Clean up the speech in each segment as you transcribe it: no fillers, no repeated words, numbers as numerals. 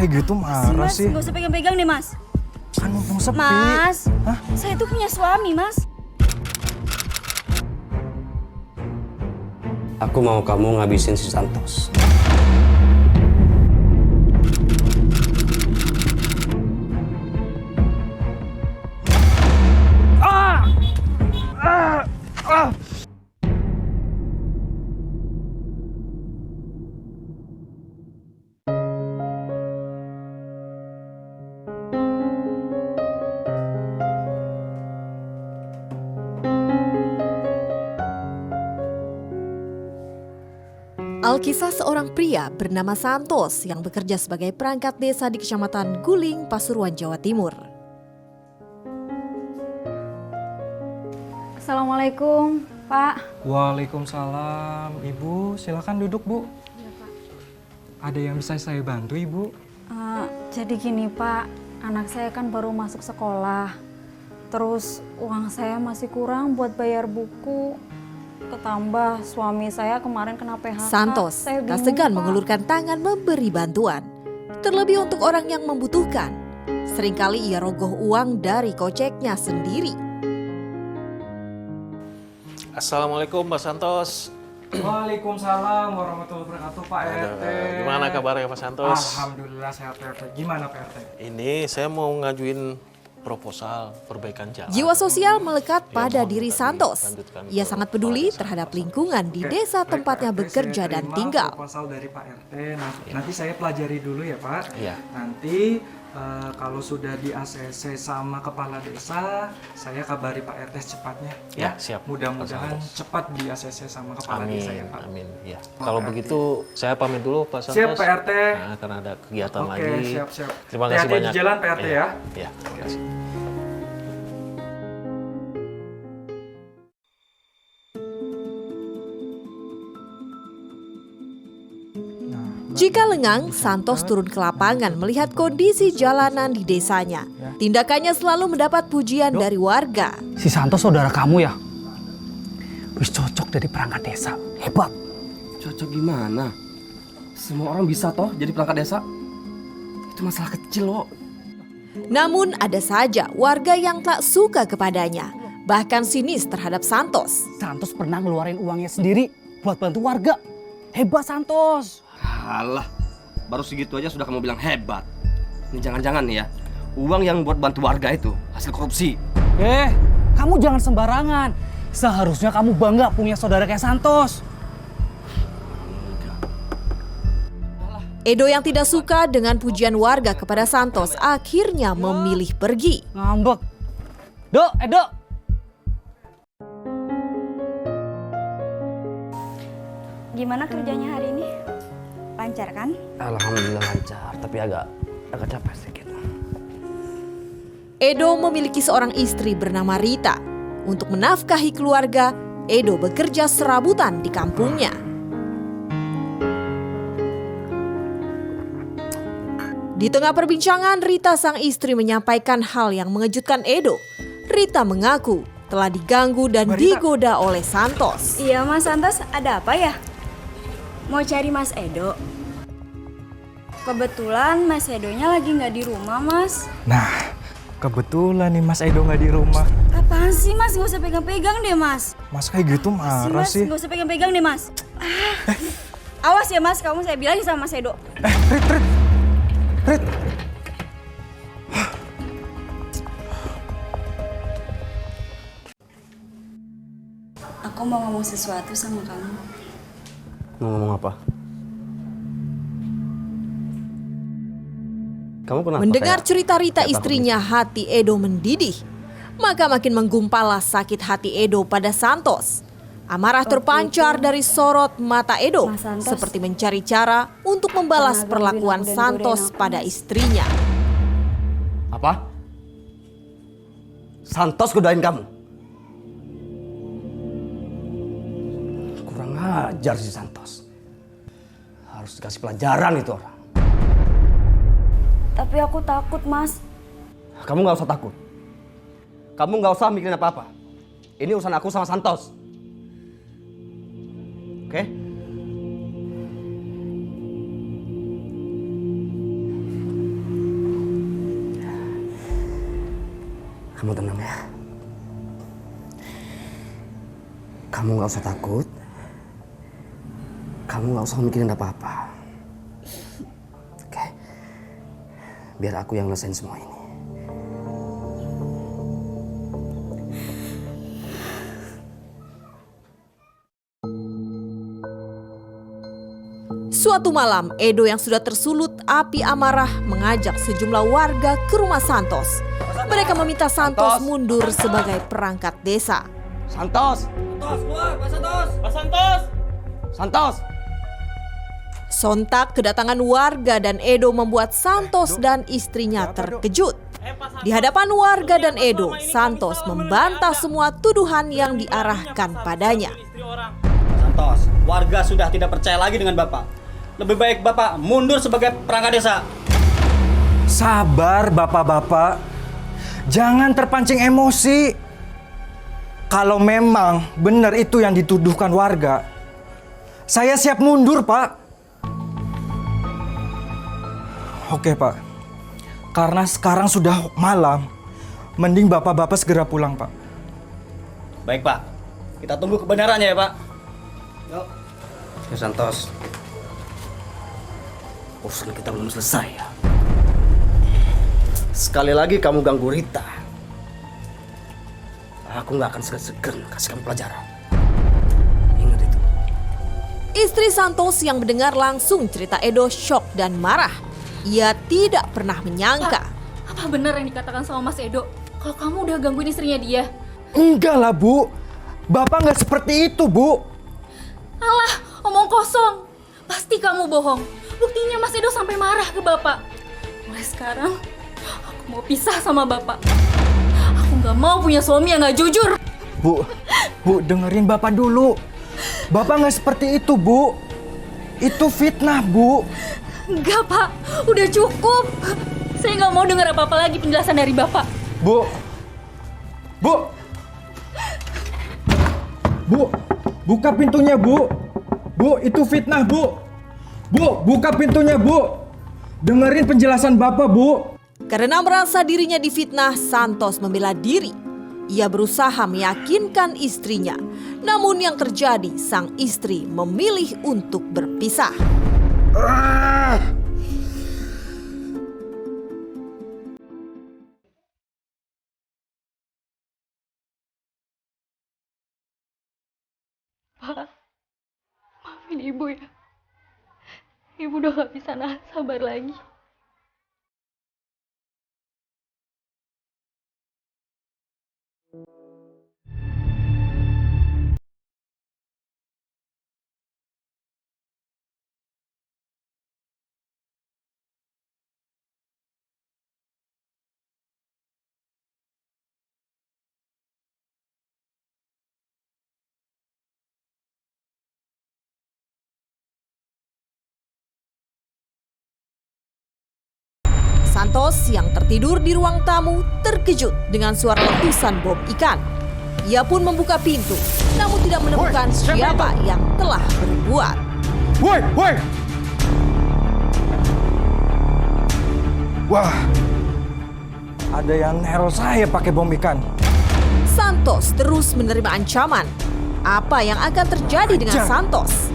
kayak gitu marah sih? Gak usah pegang-pegang deh, Mas. Kan mumpung sepi. Mas, Hah? saya tuh punya suami, Mas. Aku mau kamu ngabisin si Santos. Alkisah seorang pria bernama Santos yang bekerja sebagai perangkat desa di Kecamatan Guling, Pasuruan, Jawa Timur. Assalamualaikum, Pak. Waalaikumsalam. Ibu, silakan duduk, Bu. Iya, Pak. Ada yang bisa saya bantu, Ibu? Jadi gini, Pak. Anak saya kan baru masuk sekolah. Terus uang saya masih kurang buat bayar buku. Ketambah suami saya kemarin kena PHK. Santos Saya tak bingung, segan Pak. mengulurkan tangan memberi bantuan. Terlebih untuk orang yang membutuhkan. Seringkali ia rogoh uang dari koceknya sendiri. Assalamualaikum Pak Santos. Waalaikumsalam warahmatullahi wabarakatuh, Pak RT. Gimana kabarnya Pak Santos? Alhamdulillah sehat, Pak RT. Gimana, Pak RT? Ini saya mau ngajuin proposal perbaikan jalan. Jiwa sosial melekat Ya, pada mohon diri tadi Santos. lanjutkan Ia ke sangat peduli Pak terhadap Santos. lingkungan di Oke, desa baik, tempatnya Pak RT, bekerja saya dan terima tinggal. proposal dari Pak RT. Nanti saya pelajari dulu ya, Pak. Iya. Nanti kalau sudah di ACC sama kepala desa, saya kabari Pak RT secepatnya. Ya, siap, Mudah-mudahan Pak Santos. cepat di ACC sama kepala Amin, desa ya, Pak. amin. Ya. Pak Kalau RT. begitu saya pamit dulu Pak Santos. Siap, Pak RT. Nah, karena ada kegiatan Oke, lagi. siap-siap. Terima kasih Hati-hati di banyak. jalan, Pak RT ya. Iya, terima kasih. Jika lengang, Santos turun ke lapangan melihat kondisi jalanan di desanya. Tindakannya selalu mendapat pujian dari warga. Si Santos saudara kamu ya? Wis cocok jadi perangkat desa. Hebat. Cocok gimana? Semua orang bisa toh jadi perangkat desa. Itu masalah kecil loh. Namun ada saja warga yang tak suka kepadanya. Bahkan sinis terhadap Santos. Santos pernah ngeluarin uangnya sendiri buat bantu warga. Hebat Santos. Alah, baru segitu aja sudah kamu bilang hebat. Ini jangan-jangan nih ya, uang yang buat bantu warga itu hasil korupsi. Kamu jangan sembarangan. Seharusnya kamu bangga punya saudara kayak Santos. Edo yang tidak suka dengan pujian warga kepada Santos akhirnya memilih pergi. Ngambek. Dok, Dok. Gimana kerjanya hari ini? Lancar kan? Alhamdulillah lancar, tapi agak capek sedikit. Edo memiliki seorang istri bernama Rita. Untuk menafkahi keluarga, Edo bekerja serabutan di kampungnya. Di tengah perbincangan, Rita sang istri menyampaikan hal yang mengejutkan Edo. Rita mengaku telah diganggu dan digoda oleh Santos. Iya, Mas Santos, ada apa ya? Mau cari Mas Edo. Kebetulan Mas Edonya lagi nggak di rumah, Mas. Nah, kebetulan nih Mas Edo nggak di rumah. Apaan sih, Mas? Nggak usah pegang-pegang deh, Mas. Mas kayak gitu marah Mas, sih. nggak usah pegang-pegang deh, Mas. Awas ya, Mas. Kamu saya bilangin sama Mas Edo. Rit, Aku mau ngomong sesuatu sama kamu. Mau ngomong apa? Kamu kenapa? Mendengar kayak- cerita Rita kayak takut istrinya, hati Edo mendidih. Maka makin menggumpalah sakit hati Edo pada Santos. Amarah terpancar dari sorot mata Edo, Mas Santos seperti mencari cara untuk membalas pernah perlakuan gangguin aku dan Santos godain aku, pada Mas. istrinya. Apa? Santos godain kamu? Kurang ajar si Santos. Harus dikasih pelajaran itu orang. Tapi aku takut, Mas. Kamu nggak usah takut. Kamu nggak usah mikirin apa-apa. Ini urusan aku sama Santos. Oke? Kamu tenang ya. Kamu nggak usah takut. Kamu nggak usah mikirin apa-apa. Oke? Biar aku yang ngelesain semua ini. Suatu malam, Edo yang sudah tersulut api amarah mengajak sejumlah warga ke rumah Santos. Mereka meminta Santos mundur sebagai perangkat desa. Santos! Santos, keluar, Pak Santos! Pak Santos! Santos! Sontak kedatangan warga dan Edo membuat Santos dan istrinya terkejut. Di hadapan warga dan Edo, Santos membantah semua tuduhan yang diarahkan padanya. Santos, warga sudah tidak percaya lagi dengan Bapak. Lebih baik Bapak mundur sebagai perangkat desa. Sabar bapak-bapak, jangan terpancing emosi. Kalau memang benar itu yang dituduhkan warga, saya siap mundur, Pak. Oke, Pak. Karena sekarang sudah malam, mending bapak-bapak segera pulang, Pak. Baik Pak, kita tunggu kebenarannya ya Pak. Yuk. Ya Santos, urusan kita belum selesai ya. Sekali lagi kamu ganggu Rita, aku nggak akan segan-segan kasih kamu pelajaran. Ingat itu. Istri Santos yang mendengar langsung cerita Edo syok dan marah. Ia tidak pernah menyangka. Apa benar yang dikatakan sama Mas Edo? Kalau kamu udah gangguin istrinya dia? Enggak lah, Bu. Bapak nggak seperti itu, Bu. Alah, omong kosong. Pasti kamu bohong. Buktinya Mas Edo sampai marah ke Bapak. Mulai sekarang, aku mau pisah sama Bapak. Aku nggak mau punya suami yang nggak jujur. Bu, dengerin Bapak dulu. Bapak nggak seperti itu, Bu. Itu fitnah, Bu. Enggak, Pak. Udah cukup. Saya nggak mau dengar apa-apa lagi penjelasan dari Bapak. Bu, buka pintunya, Bu. Bu, itu fitnah, Bu. Bu, buka pintunya, Bu. Dengerin penjelasan Bapak, Bu. Karena merasa dirinya difitnah, Santos membela diri. Ia berusaha meyakinkan istrinya. Namun yang terjadi, sang istri memilih untuk berpisah. Maafin Ibu ya. Ibu udah gak bisa nahan sabar lagi. Santos yang tertidur di ruang tamu terkejut dengan suara letusan bom ikan. Ia pun membuka pintu, namun tidak menemukan siapa yang telah berbuat. Woi! Wah, ada yang neror saya pakai bom ikan. Santos terus menerima ancaman. Apa yang akan terjadi dengan Santos?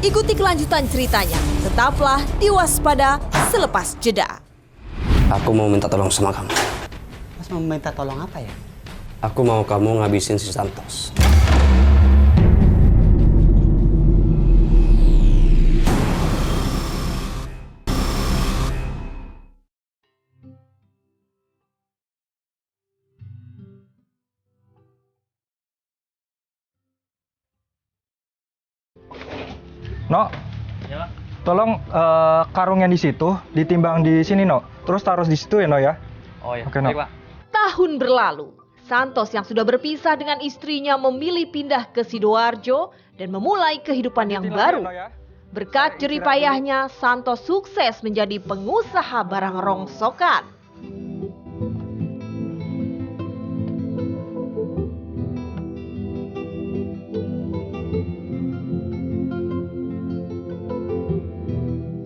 Ikuti kelanjutan ceritanya. Tetaplah di Waspada selepas jeda. Aku mau minta tolong sama kamu. Mas mau minta tolong apa ya? Aku mau kamu ngabisin si Santos. No, tolong karung yang di situ ditimbang di sini, No. Terus taruh di situ ya, No ya. Oh ya, Oke, No. baik Pak. Tahun berlalu, Santos yang sudah berpisah dengan istrinya memilih pindah ke Sidoarjo dan memulai kehidupan yang baru. Berkat jeripayahnya, Santos sukses menjadi pengusaha barang rongsokan.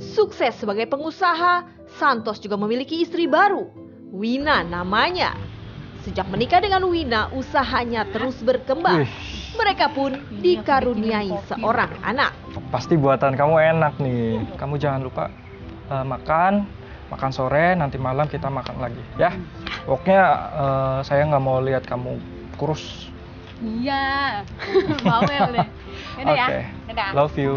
Sukses sebagai pengusaha, Santos juga memiliki istri baru, Wina namanya. Sejak menikah dengan Wina, usahanya terus berkembang. Mereka pun dikaruniai seorang anak. Pasti buatan kamu enak nih. Kamu jangan lupa makan sore, nanti malam kita makan lagi, ya. Pokoknya saya nggak mau lihat kamu kurus. Iya, bawel deh. Yaudah ya, Oke. dadah. Love you.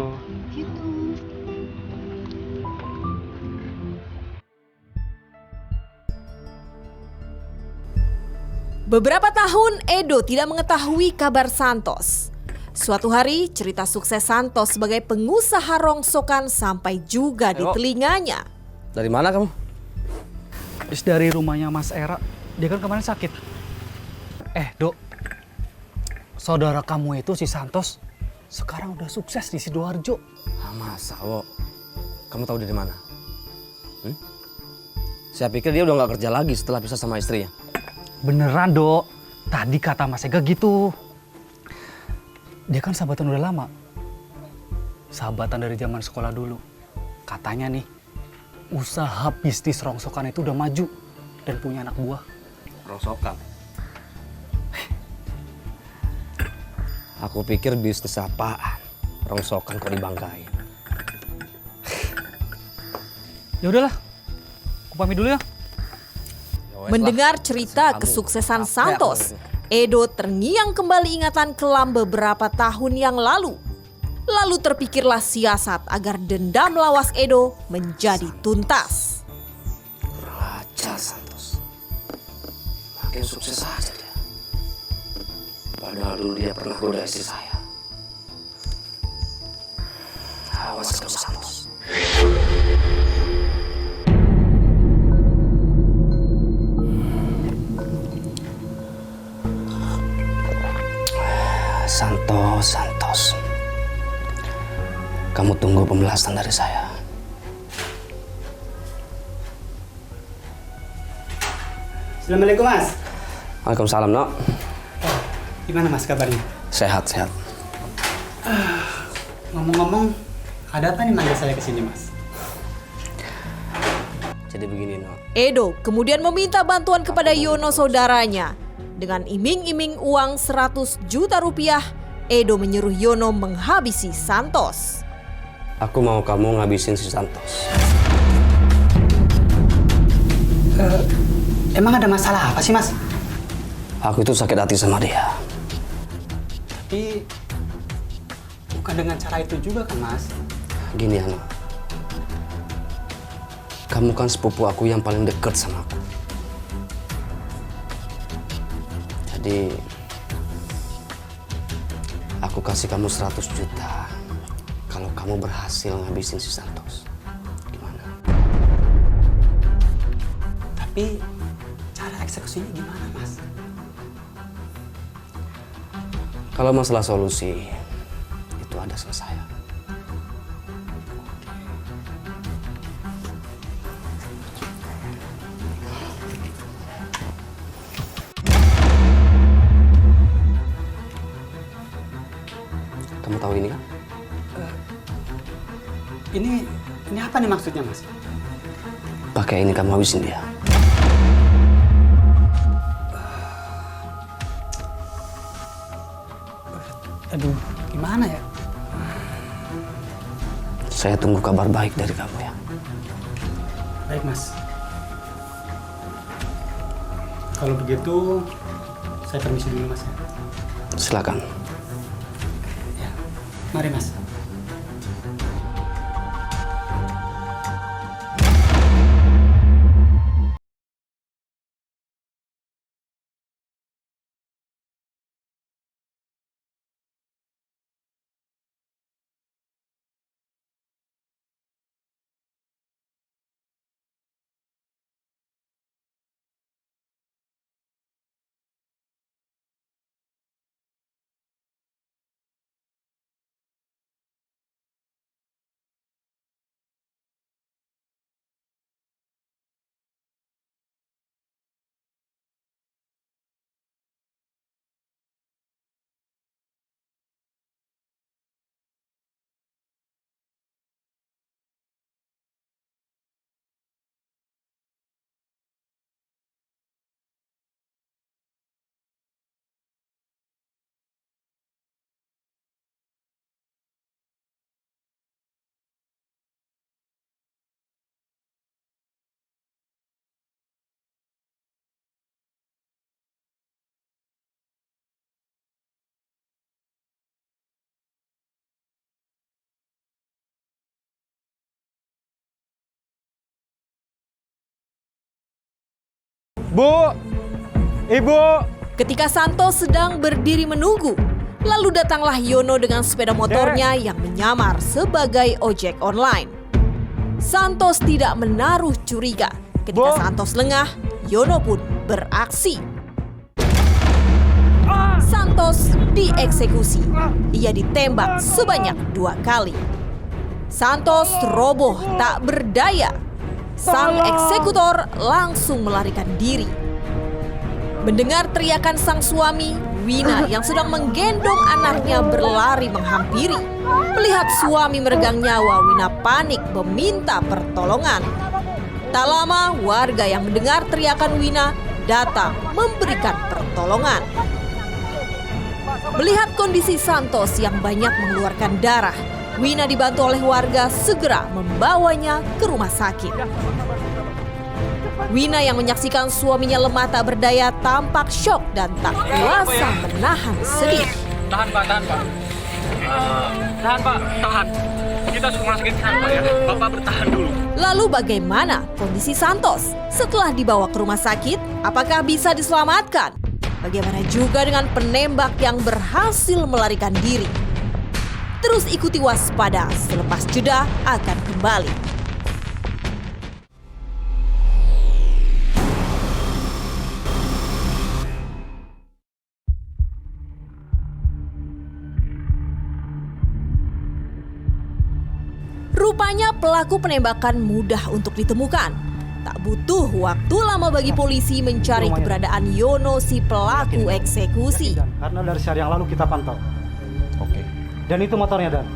Beberapa tahun Edo tidak mengetahui kabar Santos. Suatu hari cerita sukses Santos sebagai pengusaha rongsokan sampai juga di Edo. telinganya. Dari mana kamu? Habis dari rumahnya Mas Era. Dia kan kemarin sakit. Dok. Saudara kamu itu si Santos sekarang udah sukses di Sidoarjo. Masa, Wo? Kamu tahu dari mana? Saya pikir dia udah nggak kerja lagi setelah pisah sama istrinya. Beneran, Dok. Tadi kata Mas Ega gitu. Dia kan sahabatan udah lama. Sahabatan dari zaman sekolah dulu. Katanya nih, usaha bisnis rongsokan itu udah maju dan punya anak buah. Rongsokan. Aku pikir bisnis apaan? Rongsokan kok dibanggain. Ya udahlah. Aku pamit dulu ya. Mendengar cerita kesuksesan Santos, Edo terngiang kembali ingatan kelam beberapa tahun yang lalu. Lalu terpikirlah siasat agar dendam lawas Edo menjadi tuntas. Raja Santos. Makin sukses aja dia. Padahal dulu dia pernah goda istri saya. Awas kamu Santos. Santos. Kamu tunggu pembalasan dari saya. Assalamualaikum, Mas. Waalaikumsalam, Nok. Gimana, Mas, kabarnya? Sehat. Ngomong-ngomong, ada apa nih manggil saya ke sini, Mas? Jadi begini, Nok. Edo kemudian meminta bantuan kepada Yono saudaranya. Dengan iming-iming uang 100 juta rupiah, Edo menyuruh Yono menghabisi Santos. Aku mau kamu ngabisin si Santos. Emang ada masalah apa sih, Mas? Aku itu sakit hati sama dia. Tapi bukan dengan cara itu juga kan, Mas? Gini, Ano. Kamu kan sepupu aku yang paling dekat sama aku. Jadi, aku kasih kamu 100 juta kalau kamu berhasil ngabisin si Santos. Gimana? Tapi cara eksekusinya gimana, Mas? Kalau masalah solusi, itu ada sama saya. Kamu tahu ini kan? Ini apa nih maksudnya, Mas? Pakai ini kamu habisin dia. Aduh, gimana ya? Saya tunggu kabar baik dari kamu ya. Baik, Mas. Kalau begitu, saya permisi dulu, Mas. Silakan. Ya, mari, Mas. Bu, Ibu. Ketika Santos sedang berdiri menunggu, lalu datanglah Yono dengan sepeda motornya yang menyamar sebagai ojek online. Santos tidak menaruh curiga. Ketika Santos lengah, Yono pun beraksi. Santos dieksekusi. Ia ditembak sebanyak 2 kali. Santos roboh tak berdaya. Sang eksekutor langsung melarikan diri. Mendengar teriakan sang suami, Wina yang sedang menggendong anaknya berlari menghampiri. Melihat suami meregang nyawa, Wina panik meminta pertolongan. Tak lama, warga yang mendengar teriakan Wina datang memberikan pertolongan. Melihat kondisi Santos yang banyak mengeluarkan darah, Wina dibantu oleh warga segera membawanya ke rumah sakit. Wina yang menyaksikan suaminya lemah tak berdaya tampak syok dan tak kuasa menahan sedih. Tahan Pak. Tahan. Kita harus rumah sakit sekarang Pak ya. Bapak bertahan dulu. Lalu bagaimana kondisi Santos? Setelah dibawa ke rumah sakit, apakah bisa diselamatkan? Bagaimana juga dengan penembak yang berhasil melarikan diri? Terus ikuti Waspada, selepas jeda akan kembali. Rupanya pelaku penembakan mudah untuk ditemukan. Tak butuh waktu lama bagi polisi mencari keberadaan Yono si pelaku eksekusi. Karena dari sehari yang lalu kita pantau. Oke. Dan itu motornya, Dan.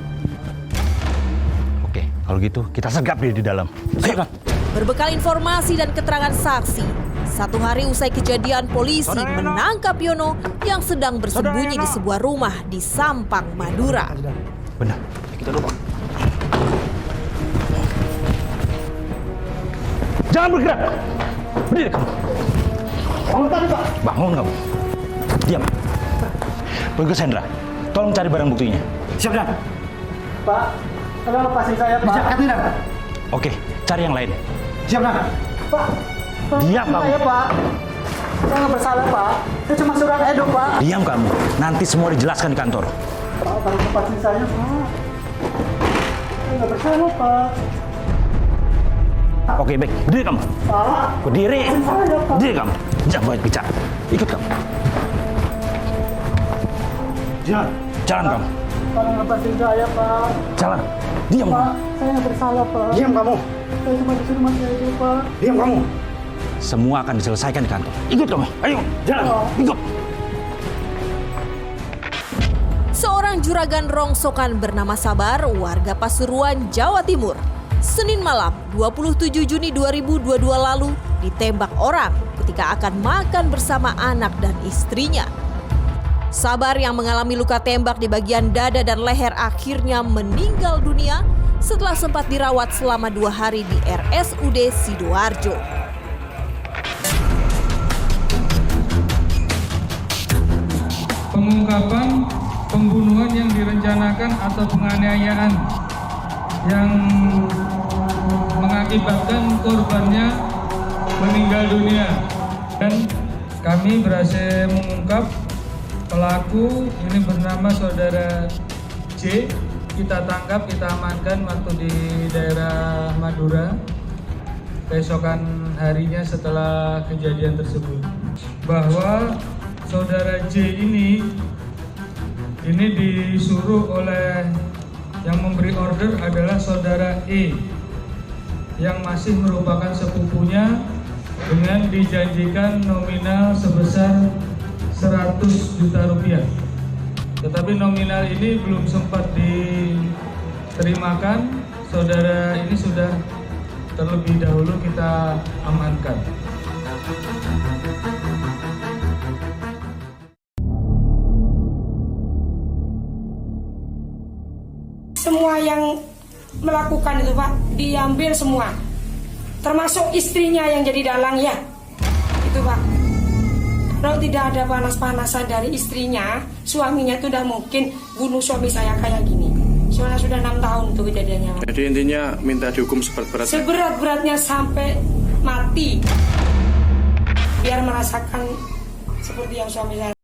Oke, kalau gitu kita sergap dia di dalam. Ayo. Berbekal informasi dan keterangan saksi, 1 hari usai kejadian polisi menangkap Yono yang sedang bersembunyi di sebuah rumah di Sampang, Madura. Benar. Kita lupa. Jangan bergerak. Berdiri kamu. Bangun tadi, Pak. Bangun kamu. Diam. Petugas Hendra, tolong cari barang buktinya. Siap, Dan. Pak, tolong lepasin saya, Pak. Siap, Dan. Oke, cari yang lain. Siap, Dan. Pak, Diam kamu. saya, Pak. Saya nggak bersalah, Pak. Saya cuma surat edo, Pak. Diam kamu. Nanti semua dijelaskan di kantor. Pak, tolong lepasin saya, Pak. Saya nggak bersalah, Pak. Oke, baik. Berdiri kamu. Pak. Berdiri. Saya, Pak. Berdiri kamu. Jangan banyak bicara. Ikut kamu. Jalan. Jalan kamu. Tolong lepasin saya, Pak. Jalan. Diam Pak, kamu. saya nggak bersalah, Pak. Diam kamu. Saya cuma disuruh mati aja, Pak. Diam kamu. Semua akan diselesaikan di kantor. Ikut kamu. Ayo, jalan. Ikut. Seorang juragan rongsokan bernama Sabar, warga Pasuruan, Jawa Timur, Senin malam 27 Juni 2022 lalu ditembak orang ketika akan makan bersama anak dan istrinya. Sabar yang mengalami luka tembak di bagian dada dan leher akhirnya meninggal dunia setelah sempat dirawat selama 2 hari di RSUD Sidoarjo. Pengungkapan pembunuhan yang direncanakan atau penganiayaan yang mengakibatkan korbannya meninggal dunia, dan kami berhasil mengungkap pelaku ini bernama saudara J. Kita tangkap, kita amankan waktu di daerah Madura keesokan harinya setelah kejadian tersebut, bahwa saudara J ini disuruh oleh yang memberi order adalah saudara E yang masih merupakan sepupunya dengan dijanjikan nominal sebesar 100 juta rupiah. Tetapi nominal ini belum sempat diterimakan. Saudara ini sudah terlebih dahulu kita amankan. Semua yang melakukan itu, Pak, diambil semua, termasuk istrinya yang jadi dalangnya itu, Pak. Kalau tidak ada panas-panasan dari istrinya, suaminya itu udah mungkin bunuh suami saya kayak gini. Soalnya sudah 6 tahun tuh kejadiannya, Pak. Jadi intinya minta dihukum seberat-beratnya. Seberat-beratnya sampai mati. biar merasakan seperti yang suami saya.